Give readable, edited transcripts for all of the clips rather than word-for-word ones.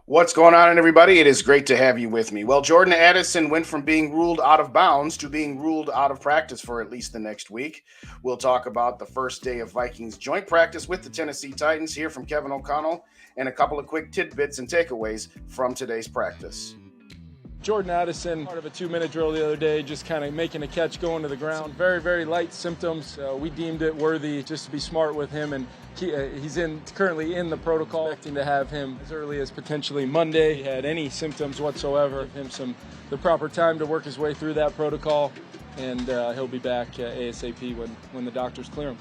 What's going on, everybody? It is great to have you with me. Well, Jordan Addison went from being ruled out of bounds to being ruled out of practice for at least the next week. We'll talk about the first day of Vikings joint practice with the Tennessee Titans, hear from Kevin O'Connell, and a couple of quick tidbits and takeaways from today's practice. Jordan Addison, part of a 2-minute drill the other day, just kind of making a catch going to the ground. Very, very light symptoms. We deemed it worthy just to be smart with him, and he's currently in the protocol, expecting to have him as early as potentially Monday. He had any symptoms whatsoever. Give him the proper time to work his way through that protocol, and he'll be back ASAP when the doctors clear him.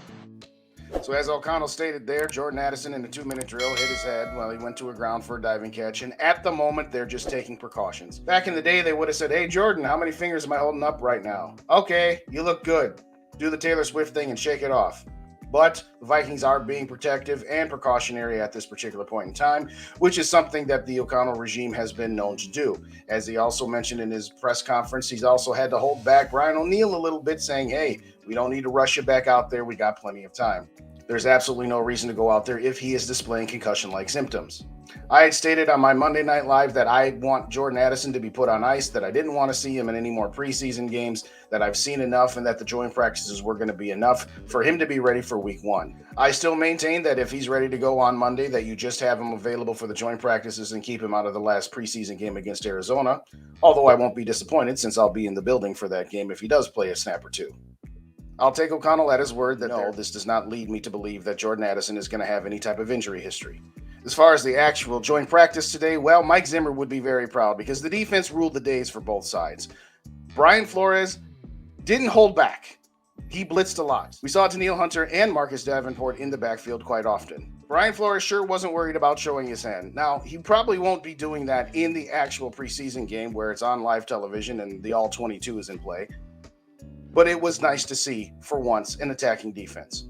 So as O'Connell stated there, Jordan Addison in the 2-minute drill hit his head while he went to a ground for a diving catch, and at the moment, they're just taking precautions. Back in the day, they would have said, "Hey, Jordan, how many fingers am I holding up right now?" "Okay, you look good. Do the Taylor Swift thing and shake it off." But the Vikings are being protective and precautionary at this particular point in time, which is something that the O'Connell regime has been known to do. As he also mentioned in his press conference, he's also had to hold back Brian O'Neill a little bit, saying, "Hey, we don't need to rush you back out there. We got plenty of time." There's absolutely no reason to go out there if he is displaying concussion-like symptoms. I had stated on my Monday Night Live that I want Jordan Addison to be put on ice, that I didn't want to see him in any more preseason games, that I've seen enough, and that the joint practices were going to be enough for him to be ready for week 1. I still maintain that if he's ready to go on Monday, that you just have him available for the joint practices and keep him out of the last preseason game against Arizona, although I won't be disappointed since I'll be in the building for that game if he does play a snap or two. I'll take O'Connell at his word that no, this does not lead me to believe that Jordan Addison is going to have any type of injury history. As far as the actual joint practice today, well, Mike Zimmer would be very proud because the defense ruled the days for both sides. Brian Flores didn't hold back. He blitzed a lot. We saw Danielle Hunter and Marcus Davenport in the backfield quite often. Brian Flores sure wasn't worried about showing his hand. Now, he probably won't be doing that in the actual preseason game where it's on live television and the all 22 is in play. But it was nice to see, for once, an attacking defense.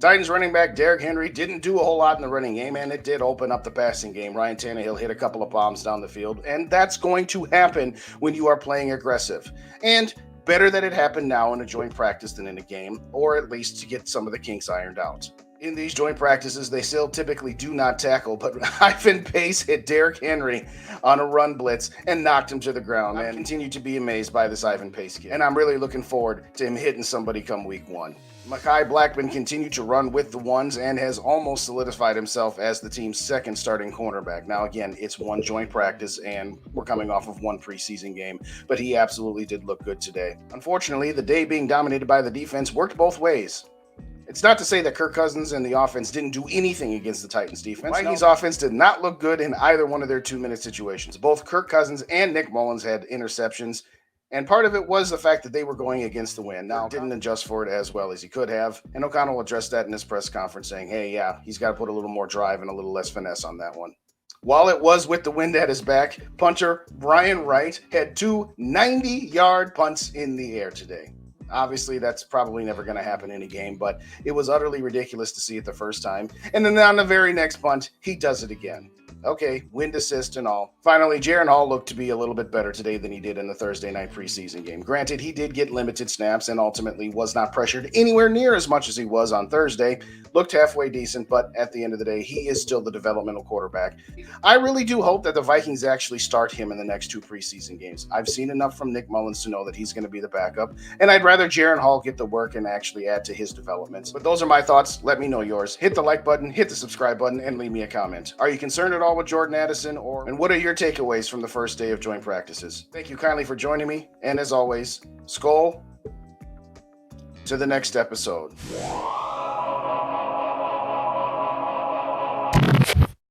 Titans running back Derrick Henry didn't do a whole lot in the running game, and it did open up the passing game. Ryan Tannehill hit a couple of bombs down the field, and that's going to happen when you are playing aggressive. And better that it happened now in a joint practice than in a game, or at least to get some of the kinks ironed out. In these joint practices, they still typically do not tackle, but Ivan Pace hit Derrick Henry on a run blitz and knocked him to the ground. I continue to be amazed by this Ivan Pace kid, and I'm really looking forward to him hitting somebody come week 1. Mekhi Blackman continued to run with the ones and has almost solidified himself as the team's second starting cornerback. Now, again, it's one joint practice, and we're coming off of one preseason game, but he absolutely did look good today. Unfortunately, the day being dominated by the defense worked both ways. It's not to say that Kirk Cousins and the offense didn't do anything against the Titans defense. Vikings offense did not look good in either one of their 2-minute situations. Both Kirk Cousins and Nick Mullins had interceptions, and part of it was the fact that they were going against the wind. Now, didn't adjust for it as well as he could have, and O'Connell addressed that in his press conference saying, hey, yeah, he's got to put a little more drive and a little less finesse on that one. While it was with the wind at his back, punter Brian Wright had 2 90-yard punts in the air today. Obviously, that's probably never going to happen in a game, but it was utterly ridiculous to see it the first time. And then on the very next punt, he does it again. Okay, wind assist and all. Finally, Jaren Hall looked to be a little bit better today than he did in the Thursday night preseason game. Granted, he did get limited snaps and ultimately was not pressured anywhere near as much as he was on Thursday. Looked halfway decent, but at the end of the day, he is still the developmental quarterback. I really do hope that the Vikings actually start him in the next 2 preseason games. I've seen enough from Nick Mullins to know that he's going to be the backup, and I'd rather Jaren Hall get the work and actually add to his development. But those are my thoughts. Let me know yours. Hit the like button, hit the subscribe button, and leave me a comment. Are you concerned at all with Jordan Addison, and what are your takeaways from the first day of joint practices? Thank you kindly for joining me, and as always, SKOL to the next episode.